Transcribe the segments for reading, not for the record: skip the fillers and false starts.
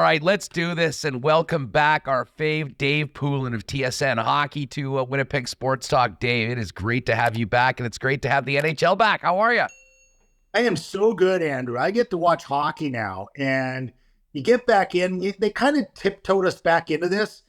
right, let's do this and welcome back our fave, Dave Poulin of TSN Hockey to Winnipeg Sports Talk. Dave, it is great to have you back, and it's great to have the NHL back. How are you? I am so good, Andrew. I get to watch hockey now, and you get back in. They kind of tiptoed us back into this.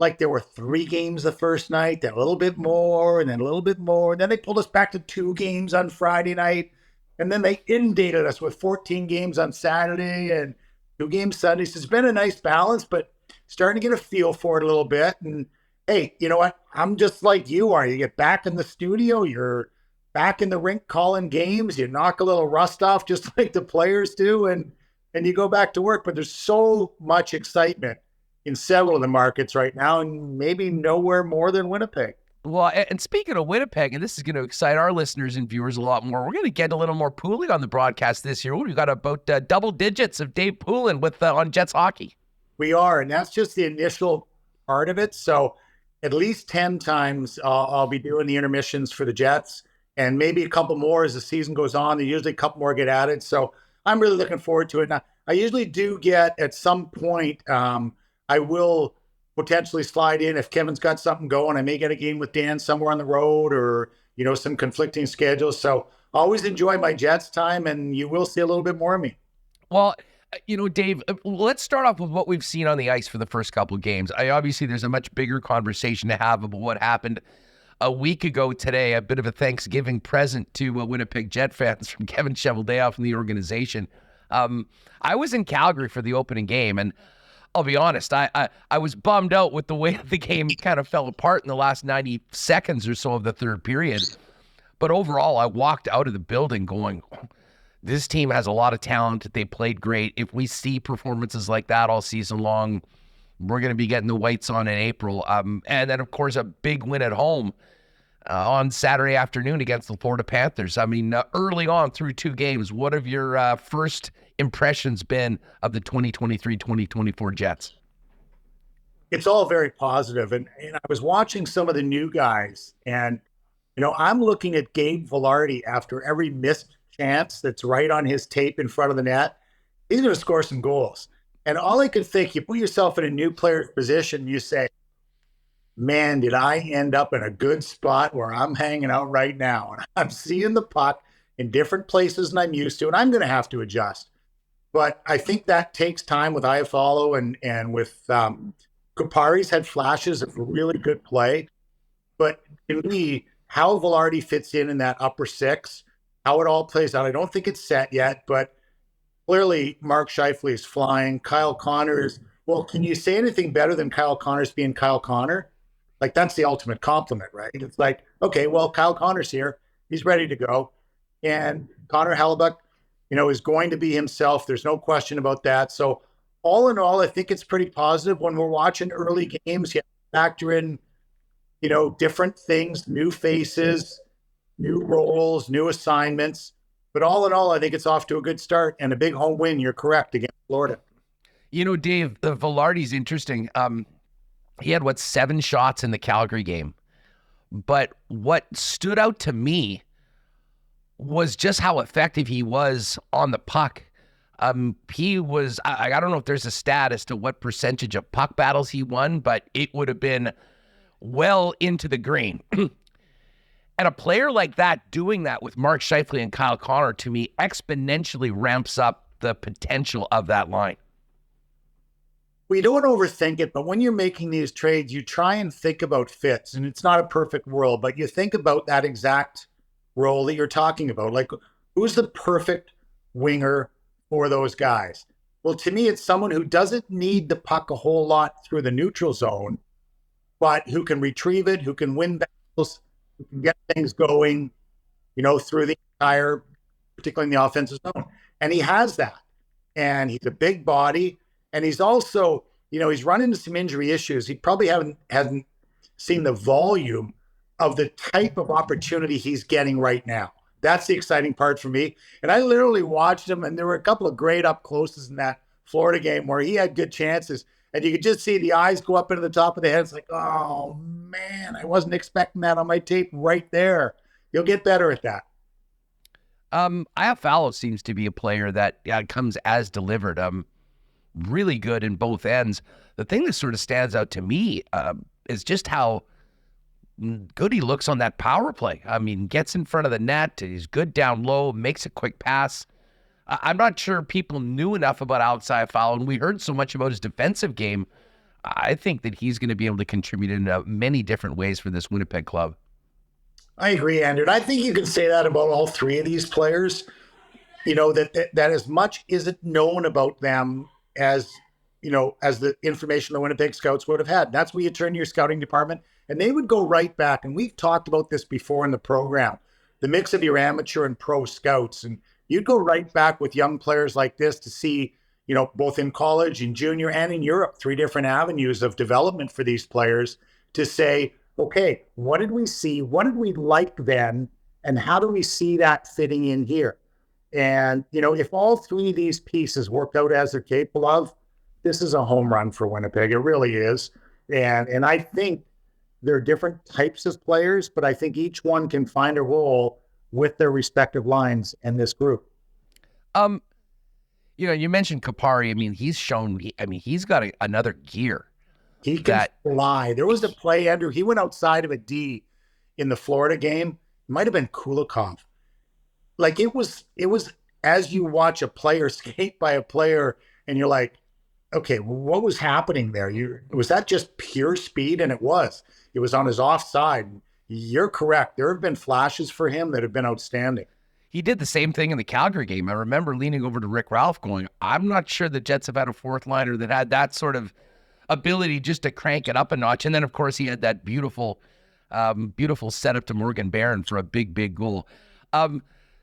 Like there were 3 games the first night, then a little bit more, and then a little bit more. And then they pulled us back to 2 games on Friday night. And then they inundated us with 14 games on Saturday and 2 games Sunday. So it's been a nice balance, but starting to get a feel for it a little bit. And hey, you know what? I'm just like you are. You get back in the studio, you're back in the rink calling games, you knock a little rust off just like the players do, and you go back to work. But there's so much excitement in several of the markets right now, and maybe nowhere more than Winnipeg. Well, and speaking of Winnipeg, and this is going to excite our listeners and viewers a lot more, we're going to get a little more Poulin on the broadcast this year. We've got about double digits of Dave Poulin with on Jets hockey. We are, and that's just the initial part of it. So at least 10 times I'll be doing the intermissions for the Jets, and maybe a couple more as the season goes on. There usually a couple more get added. So I'm really looking forward to it. Now, I usually do get at some point, I will potentially slide in if Kevin's got something going. I may get a game with Dan somewhere on the road, or, you know, some conflicting schedules. So I always enjoy my Jets time, and you will see a little bit more of me. Well, you know, Dave, let's start off with what we've seen on the ice for the first couple of games. Obviously, there's a much bigger conversation to have about what happened a week ago today, a bit of a Thanksgiving present to Winnipeg Jet fans from Kevin Cheveldayoff from the organization. I was in Calgary for the opening game, and I'll be honest, I was bummed out with the way the game kind of fell apart in the last 90 seconds or so of the third period. But overall, I walked out of the building going, this team has a lot of talent. They played great. If we see performances like that all season long, we're going to be getting the whites on in April. And then, of course, a big win at home on Saturday afternoon against the Florida Panthers. I mean, early on through 2 games, what have your first impressions been of the 2023-2024 Jets? It's all very positive. And I was watching some of the new guys, and, you know, I'm looking at Gabe Vilardi after every missed chance that's right on his tape in front of the net. He's going to score some goals. And all I could think, you put yourself in a new player's position, you say, man, did I end up in a good spot where I'm hanging out right now? And I'm seeing the puck in different places than I'm used to, and I'm going to have to adjust. But I think that takes time with Iafallo and with Kupari's had flashes of really good play. But to me, how Vilardi fits in that upper 6, how it all plays out, I don't think it's set yet, but clearly Mark Scheifele is flying. Kyle Connor is, well, can you say anything better than Kyle Connor's being Kyle Connor? Like, that's the ultimate compliment, right? It's like, okay, well, Kyle Connor's here. He's ready to go. And Connor Hellebuyck, you know, is going to be himself. There's no question about that. So all in all, I think it's pretty positive. When we're watching early games, you factor in, you know, different things, new faces, new roles, new assignments. But all in all, I think it's off to a good start and a big home win. You're correct, against Florida. You know, Dave, Vilardi's interesting. He had, 7 shots in the Calgary game. But what stood out to me was just how effective he was on the puck. He was, I don't know if there's a stat as to what percentage of puck battles he won, but it would have been well into the green. And a player like that doing that with Mark Scheifele and Kyle Connor, to me, exponentially ramps up the potential of that line. We don't overthink it, but when you're making these trades, you try and think about fits. And it's not a perfect world, but you think about that exact role that you're talking about. Like, who's the perfect winger for those guys? Well, to me, it's someone who doesn't need the puck a whole lot through the neutral zone, but who can retrieve it, who can win battles, who can get things going, you know, through the entire, particularly in the offensive zone. And he has that. And he's a big body. And he's also, you know, he's run into some injury issues. He probably hasn't seen the volume of the type of opportunity he's getting right now. That's the exciting part for me. And I literally watched him, and there were a couple of great up closes in that Florida game where he had good chances. And you could just see the eyes go up into the top of the head. It's like, oh, man, I wasn't expecting that on my tape right there. You'll get better at that. Iafallo seems to be a player that comes as delivered. really good in both ends. The thing that sort of stands out to me is just how good he looks on that power play. I mean, gets in front of the net. He's good down low, makes a quick pass. I'm not sure people knew enough about Alex Scheifele, and we heard so much about his defensive game. I think that he's going to be able to contribute in many different ways for this Winnipeg club. I agree, Andrew. And I think you can say that about all three of these players. That as much isn't known about them as the information the Winnipeg scouts would have had. That's where you turn to your scouting department, and they would go right back. And we've talked about this before in the program, the mix of your amateur and pro scouts. And you'd go right back with young players like this to see, both in college, in junior, and in Europe, 3 different avenues of development for these players to say, okay, what did we see? What did we like then? And how do we see that fitting in here? And, if all 3 of these pieces work out as they're capable of, this is a home run for Winnipeg. It really is. And I think there are different types of players, but I think each one can find a role with their respective lines in this group. You mentioned Kupari. I mean, he's got another gear. He can fly. There was a play, Andrew. He went outside of a D in the Florida game. It might have been Kulikov. Like it was as you watch a player skate by a player and you're like, okay, what was happening there? Was that just pure speed? And it was on his offside. You're correct. There have been flashes for him that have been outstanding. He did the same thing in the Calgary game. I remember leaning over to Rick Ralph going, I'm not sure the Jets have had a fourth liner that had that sort of ability just to crank it up a notch. And then, of course, he had that beautiful setup to Morgan Barron for a big, big goal.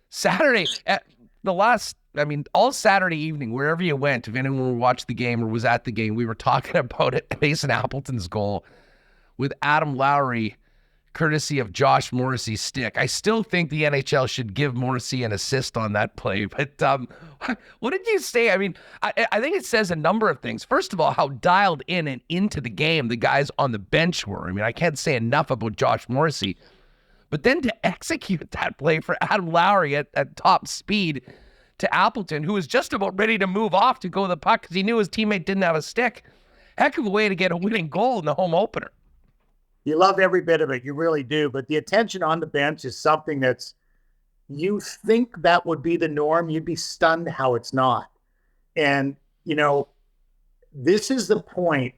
Saturday, all Saturday evening, wherever you went, if anyone watched the game or was at the game, we were talking about it. Mason Appleton's goal with Adam Lowry, courtesy of Josh Morrissey's stick. I still think the NHL should give Morrissey an assist on that play. But what did you say? I mean, I think it says a number of things. First of all, how dialed in and into the game the guys on the bench were. I mean, I can't say enough about Josh Morrissey. But then to execute that play for Adam Lowry at top speed to Appleton, who was just about ready to move off to go to the puck because he knew his teammate didn't have a stick. Heck of a way to get a winning goal in the home opener. You love every bit of it. You really do. But the attention on the bench is something you think that would be the norm. You'd be stunned how it's not. And, this is the point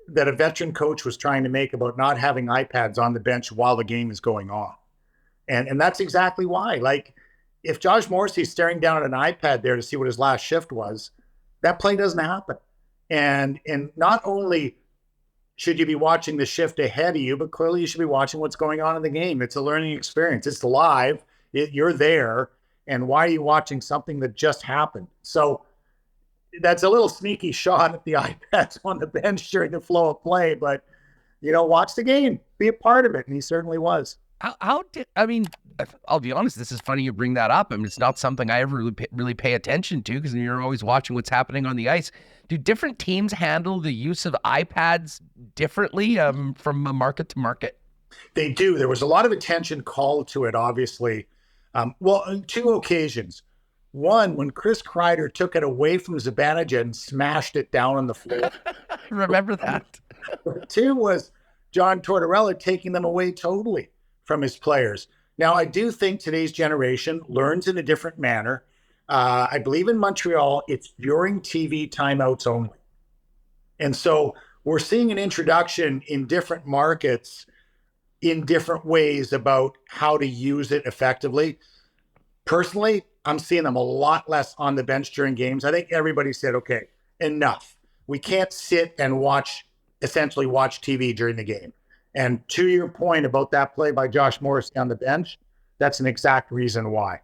that a veteran coach was trying to make about not having iPads on the bench while the game is going on. And that's exactly why. Like, if Josh Morrissey is staring down at an iPad there to see what his last shift was, that play doesn't happen. And not only should you be watching the shift ahead of you, but clearly you should be watching what's going on in the game. It's a learning experience. It's live. You're there. And why are you watching something that just happened? So that's a little sneaky shot at the iPads on the bench during the flow of play. But, watch the game. Be a part of it. And he certainly was. I'll be honest, this is funny you bring that up. I mean, it's not something I ever really pay attention to because you're always watching what's happening on the ice. Do different teams handle the use of iPads differently from market to market? They do. There was a lot of attention called to it, obviously. On 2 occasions. One, when Chris Kreider took it away from Zibanejad and smashed it down on the floor. Remember that. 2 was John Tortorella taking them away totally from his players. Now, I do think today's generation learns in a different manner. I believe in Montreal, it's during TV timeouts only. And so we're seeing an introduction in different markets in different ways about how to use it effectively. Personally, I'm seeing them a lot less on the bench during games. I think everybody said, okay, enough. We can't sit and essentially watch TV during the game. And to your point about that play by Josh Morrissey on the bench, that's an exact reason why.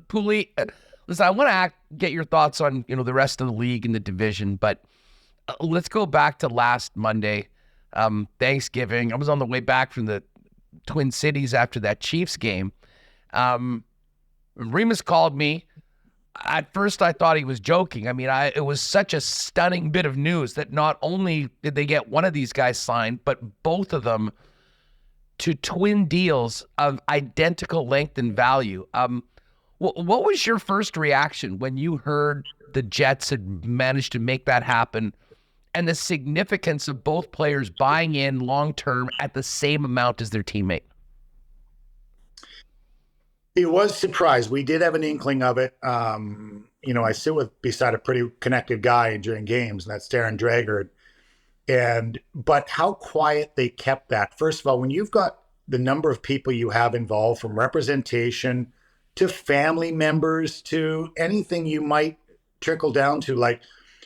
Poulin, listen, I want to get your thoughts on, the rest of the league and the division, but let's go back to last Monday, Thanksgiving. I was on the way back from the Twin Cities after that Chiefs game. Remus called me. At first, I thought he was joking. I mean, it was such a stunning bit of news that not only did they get one of these guys signed, but both of them to twin deals of identical length and value. What was your first reaction when you heard the Jets had managed to make that happen, and the significance of both players buying in long-term at the same amount as their teammate? It was surprise. We did have an inkling of it. I sit beside a pretty connected guy during games, and that's Darren Drager. But how quiet they kept that. First of all, when you've got the number of people you have involved, from representation to family members to anything you might trickle down to, like,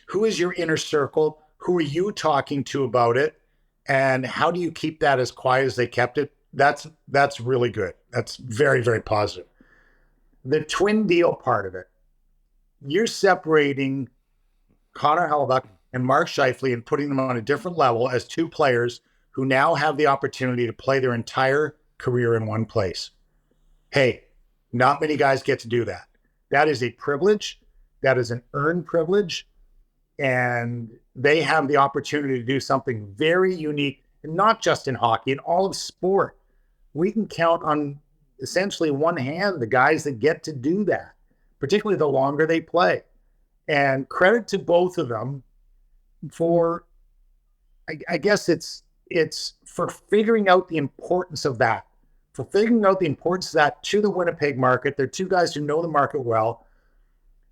who is your inner circle? Who are you talking to about it? And how do you keep that as quiet as they kept it? That's really good. That's very, very positive. The twin deal part of it, you're separating Connor Hellebuyck and Mark Scheifele and putting them on a different level as two players who now have the opportunity to play their entire career in one place. Hey, not many guys get to do that. That is a privilege. That is an earned privilege. And they have the opportunity to do something very unique, and not just in hockey, in all of sport. We can count on essentially one hand the guys that get to do that, particularly the longer they play. And credit to both of them for, I guess it's for figuring out the importance of that, to the Winnipeg market. They're two guys who know the market well.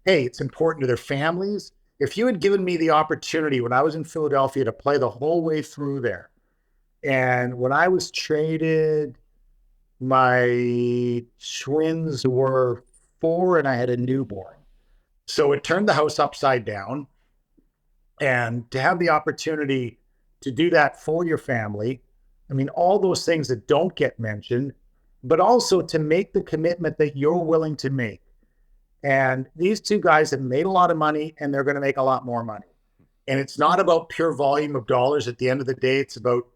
Hey, it's important to their families. If you had given me the opportunity when I was in Philadelphia to play the whole way through there, and when I was traded, my twins were 4 and I had a newborn. So it turned the house upside down. And to have the opportunity to do that for your family, I mean, all those things that don't get mentioned, but also to make the commitment that you're willing to make. And these two guys have made a lot of money, and they're going to make a lot more money. And it's not about pure volume of dollars. At the end of the day, it's about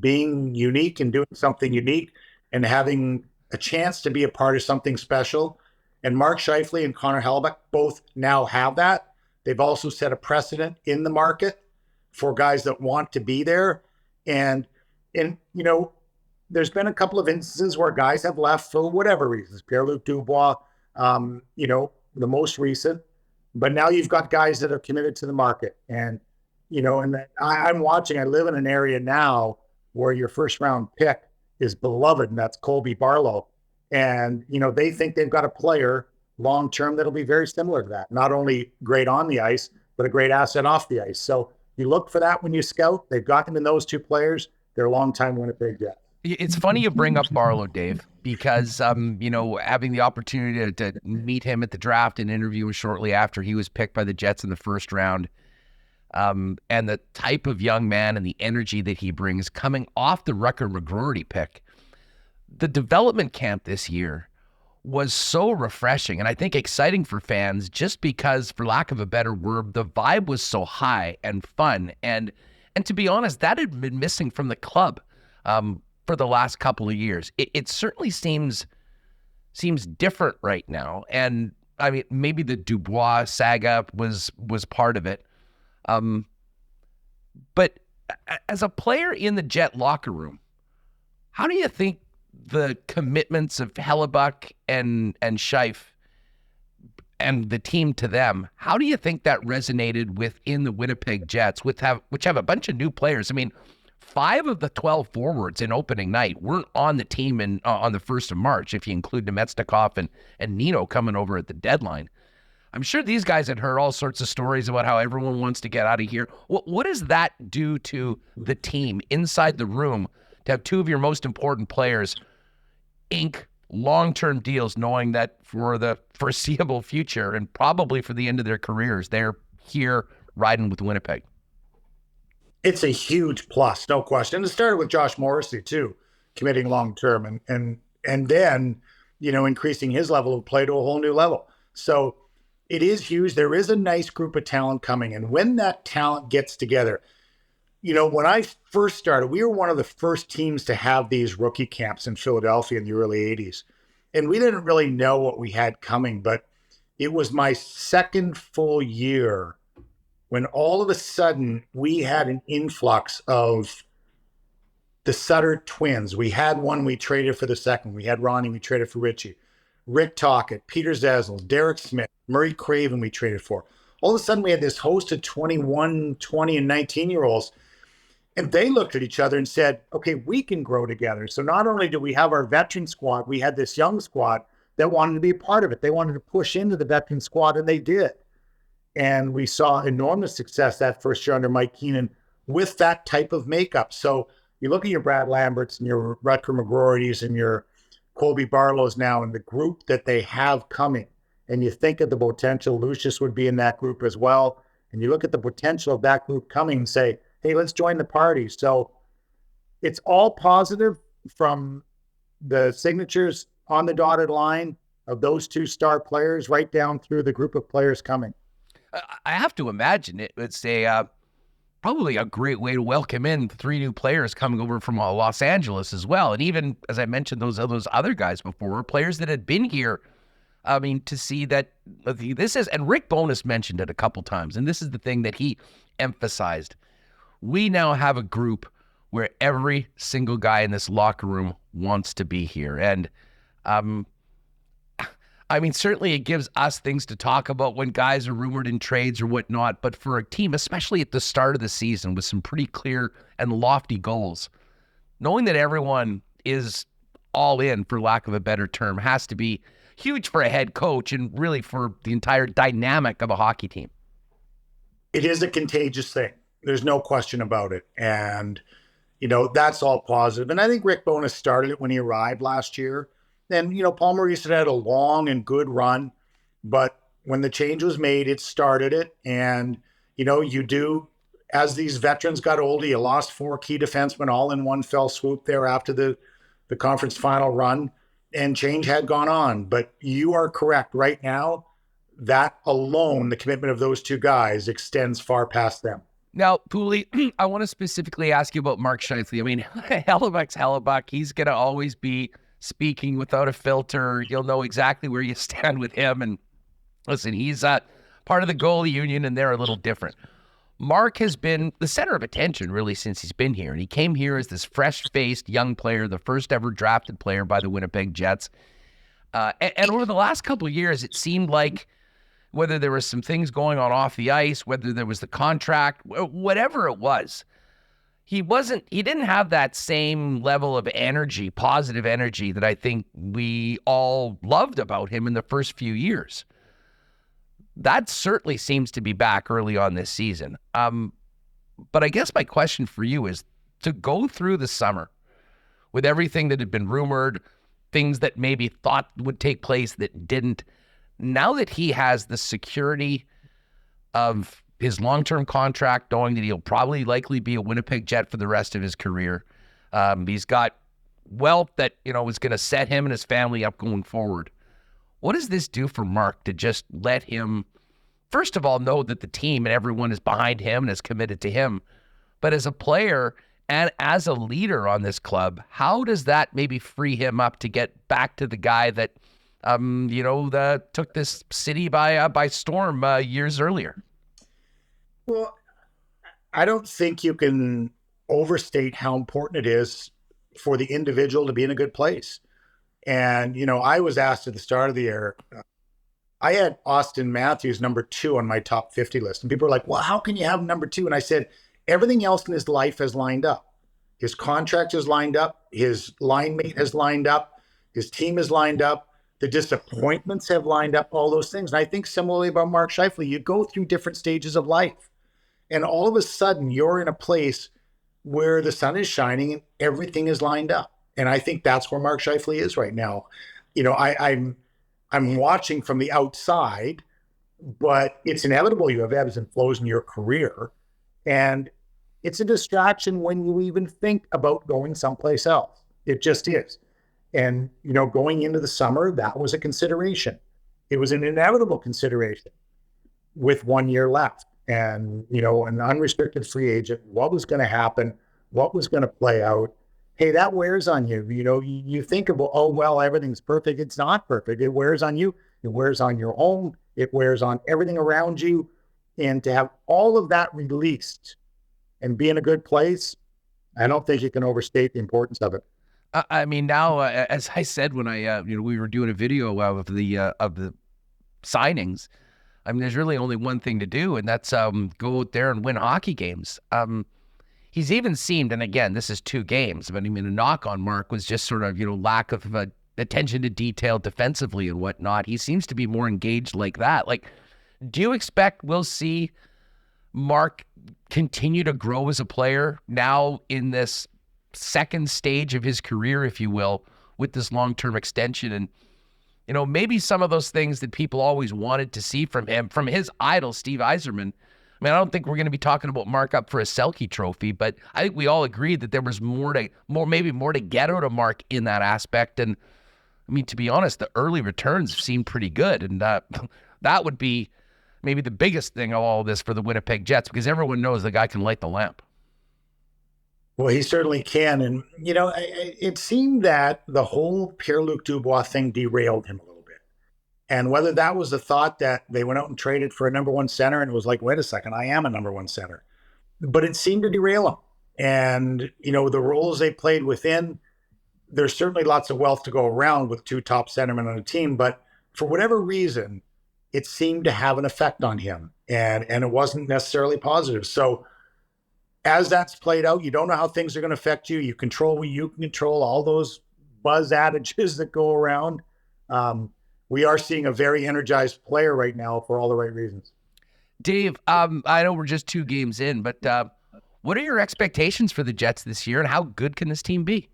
being unique and doing something unique and having a chance to be a part of something special. And Mark Scheifele and Connor Hellebuyck both now have that. They've also set a precedent in the market for guys that want to be there. And there's been a couple of instances where guys have left for whatever reasons. Pierre-Luc Dubois, the most recent. But now you've got guys that are committed to the market. And, I'm watching, I live in an area now where your first round pick is beloved, and that's Colby Barlow. And, they think they've got a player long-term that'll be very similar to that. Not only great on the ice, but a great asset off the ice. So you look for that when you scout. They've got them in those two players. They're longtime Winnipeg Jets. It's funny you bring up Barlow, Dave, because, having the opportunity to meet him at the draft and interview him shortly after he was picked by the Jets in the first round, and the type of young man and the energy that he brings coming off the Rucker-McGroarty pick, the development camp this year was so refreshing and I think exciting for fans, just because, for lack of a better word, the vibe was so high and fun. And to be honest, that had been missing from the club for the last couple of years. It certainly seems different right now. And I mean, maybe the Dubois saga was part of it. But as a player in the Jet locker room, how do you think the commitments of Hellebuyck and Scheif and the team to them, how do you think that resonated within the Winnipeg Jets, which have a bunch of new players? I mean, 5 of the 12 forwards in opening night weren't on the team on the 1st of March, if you include Nemetsnikov and Nino coming over at the deadline. I'm sure these guys had heard all sorts of stories about how everyone wants to get out of here. What does that do to the team inside the room to have 2 of your most important players ink long-term deals, knowing that for the foreseeable future and probably for the end of their careers, they're here riding with Winnipeg? It's a huge plus, no question. It started with Josh Morrissey too, committing long-term and then, increasing his level of play to a whole new level. So it is huge. There is a nice group of talent coming. And when that talent gets together, when I first started, we were one of the first teams to have these rookie camps in Philadelphia in the early 80s. And we didn't really know what we had coming, but it was my second full year when all of a sudden we had an influx of the Sutter twins. We had one, we traded for the second. We had Ronnie, we traded for Richie. Rick Tocchet, Peter Zezel, Derek Smith, Murray Craven we traded for. All of a sudden we had this host of 21, 20, and 19-year-olds, and they looked at each other and said, okay, we can grow together. So not only do we have our veteran squad, we had this young squad that wanted to be a part of it. They wanted to push into the veteran squad, and they did. And we saw enormous success that first year under Mike Keenan with that type of makeup. So you look at your Brad Lamberts and your Rutger McGroartys and your Colby Barlows now and the group that they have coming, and you think of the potential, Lucius would be in that group as well, and you look at the potential of that group coming and say, hey, let's join the party. So it's all positive from the signatures on the dotted line of those two star players right down through the group of players coming. I have to imagine it's probably a great way to welcome in 3 new players coming over from Los Angeles as well. And even, as I mentioned, those other guys before were players that had been here. I mean, to see that this is, and Rick Bowness mentioned it a couple times, and this is the thing that he emphasized. We now have a group where every single guy in this locker room wants to be here. And I mean, certainly it gives us things to talk about when guys are rumored in trades or whatnot, but for a team, especially at the start of the season with some pretty clear and lofty goals, knowing that everyone is all in, for lack of a better term, has to be huge for a head coach and really for the entire dynamic of a hockey team. It is a contagious thing. There's no question about it. And, that's all positive. And I think Rick Bowness started it when he arrived last year. And, Paul Maurice had a long and good run, but when the change was made, it started it. And, you do, as these veterans got older, you lost 4 key defensemen all in one fell swoop there after the conference final run, and change had gone on. But you are correct. Right now, that alone, the commitment of those 2 guys extends far past them. Now, Poulin, I want to specifically ask you about Mark Scheifele. I mean, Hellebuyck's Hellebuyck. He's going to always be speaking without a filter. You'll know exactly where you stand with him. And listen, he's part of the goalie union, and they're a little different. Mark has been the center of attention, really, since he's been here. And he came here as this fresh-faced young player, the first ever drafted player by the Winnipeg Jets. And over the last couple of years, it seemed like whether there was some things going on off the ice, whether there was the contract, whatever it was, he didn't have that same level of energy, positive energy, that I think we all loved about him in the first few years. That certainly seems to be back early on this season. But I guess my question for you is to go through the summer with everything that had been rumored, things that maybe thought would take place that didn't. Now that he has the security of his long-term contract, knowing that he'll probably likely be a Winnipeg Jet for the rest of his career, he's got wealth that, is going to set him and his family up going forward. What does this do for Mark to just let him, first of all, know that the team and everyone is behind him and is committed to him, but as a player and as a leader on this club, how does that maybe free him up to get back to the guy that, that took this city by storm years earlier? Well, I don't think you can overstate how important it is for the individual to be in a good place. And, I was asked at the start of the year, I had Austin Matthews number 2 on my top 50 list. And people were like, well, how can you have number 2? And I said, everything else in his life has lined up. His contract has lined up. His line mate has lined up. His team has lined up. The disappointments have lined up, all those things. And I think similarly about Mark Scheifele, you go through different stages of life. And all of a sudden, you're in a place where the sun is shining and everything is lined up. And I think that's where Mark Scheifele is right now. I'm watching from the outside, but it's inevitable you have ebbs and flows in your career. And it's a distraction when you even think about going someplace else. It just is. And, going into the summer, that was a consideration. It was an inevitable consideration with 1 year left. And, an unrestricted free agent, what was going to happen, what was going to play out. Hey, that wears on you. You think about, oh, well, everything's perfect. It's not perfect. It wears on you. It wears on your home. It wears on everything around you. And to have all of that released and be in a good place, I don't think you can overstate the importance of it. I mean, now, as I said when we were doing a video of the signings. I mean, there's really only one thing to do, and that's go out there and win hockey games. He's even seemed, and again, this is 2 games, but I mean, a knock on Mark was just sort of, lack of attention to detail defensively and whatnot. He seems to be more engaged like that. Like, do you expect we'll see Mark continue to grow as a player now in this second stage of his career, if you will, with this long-term extension? And, maybe some of those things that people always wanted to see from him, from his idol, Steve Yzerman. I mean, I don't think we're going to be talking about Mark up for a Selke trophy, but I think we all agreed that there was more to get out of Mark in that aspect. And I mean, to be honest, the early returns seem pretty good. And that would be maybe the biggest thing of all of this for the Winnipeg Jets, because everyone knows the guy can light the lamp. Well, he certainly can. And, it seemed that the whole Pierre-Luc Dubois thing derailed him a little bit. And whether that was the thought that they went out and traded for a number 1 center and it was like, wait a second, I am a number 1 center. But it seemed to derail him. And, the roles they played within, there's certainly lots of wealth to go around with 2 top centermen on a team. But for whatever reason, it seemed to have an effect on him. And it wasn't necessarily positive. So, as that's played out, you don't know how things are going to affect you. You control what you can control, all those buzz adages that go around. We are seeing a very energized player right now for all the right reasons. Dave, I know we're just 2 games in, but what are your expectations for the Jets this year, and how good can this team be?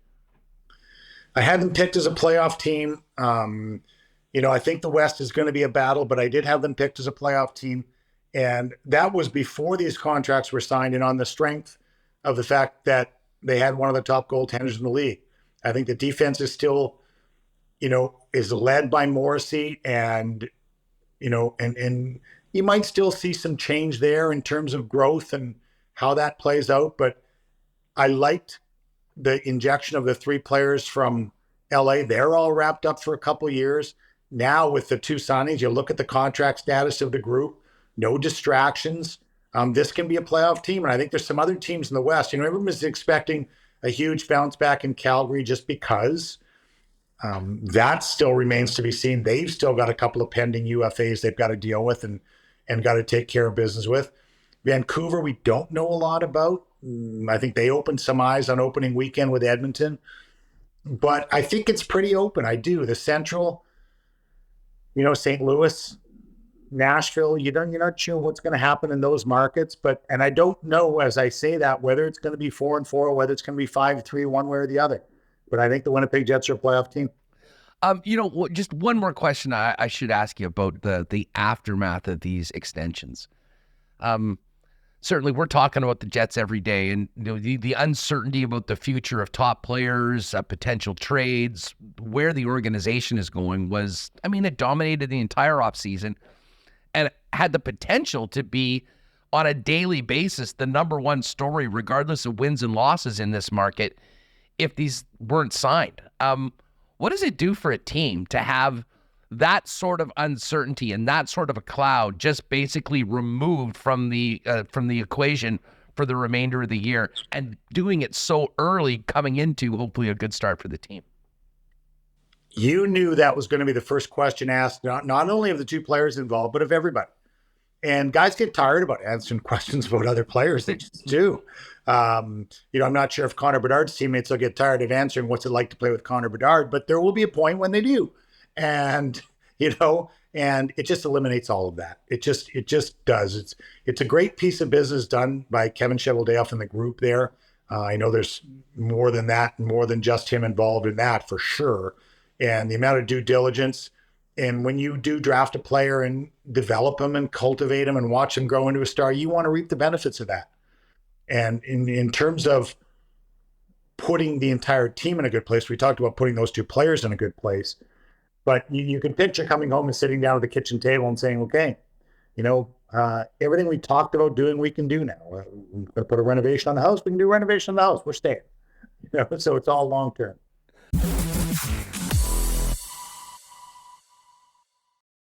I had them picked as a playoff team. I think the West is going to be a battle, but I did have them picked as a playoff team. And that was before these contracts were signed and on the strength of the fact that they had one of the top goaltenders in the league. I think the defense is still, is led by Morrissey, and you might still see some change there in terms of growth and how that plays out. But I liked the injection of the 3 players from LA. They're all wrapped up for a couple of years. Now with the 2 signings, you look at the contract status of the group. No distractions. This can be a playoff team. And I think there's some other teams in the West. Everyone was expecting a huge bounce back in Calgary just because. That still remains to be seen. They've still got a couple of pending UFAs they've got to deal with and got to take care of business with. Vancouver, we don't know a lot about. I think they opened some eyes on opening weekend with Edmonton. But I think it's pretty open. I do. The Central, St. Louis, Nashville, you're not sure what's going to happen in those markets, and I don't know, as I say that, whether it's going to be 4-4 or whether it's going to be 5-3 one way or the other. But I think the Winnipeg Jets are a playoff team. Just one more question I should ask you about the aftermath of these extensions. Certainly, we're talking about the Jets every day, and the uncertainty about the future of top players, potential trades, where the organization is going was, it dominated the entire offseason. And had the potential to be, on a daily basis, the number 1 story, regardless of wins and losses in this market, if these weren't signed. What does it do for a team to have that sort of uncertainty and that sort of a cloud just basically removed from the equation for the remainder of the year, and doing it so early, coming into hopefully a good start for the team? You knew that was going to be the first question asked, not only of the 2 players involved, but of everybody. And guys get tired about answering questions about other players. They just do. I'm not sure if Connor Bedard's teammates will get tired of answering what's it like to play with Connor Bedard, but there will be a point when they do. And, and it just eliminates all of that. It just does. It's a great piece of business done by Kevin Cheveldayoff and the group there. I know there's more than that, more than just him involved in that, for sure. And the amount of due diligence. And when you do draft a player and develop them and cultivate them and watch them grow into a star, you want to reap the benefits of that. And in terms of putting the entire team in a good place, we talked about putting those 2 players in a good place. But you can picture coming home and sitting down at the kitchen table and saying, okay, everything we talked about doing, we can do now. We're going to put a renovation on the house. We can do renovation on the house. We're staying. So it's all long term.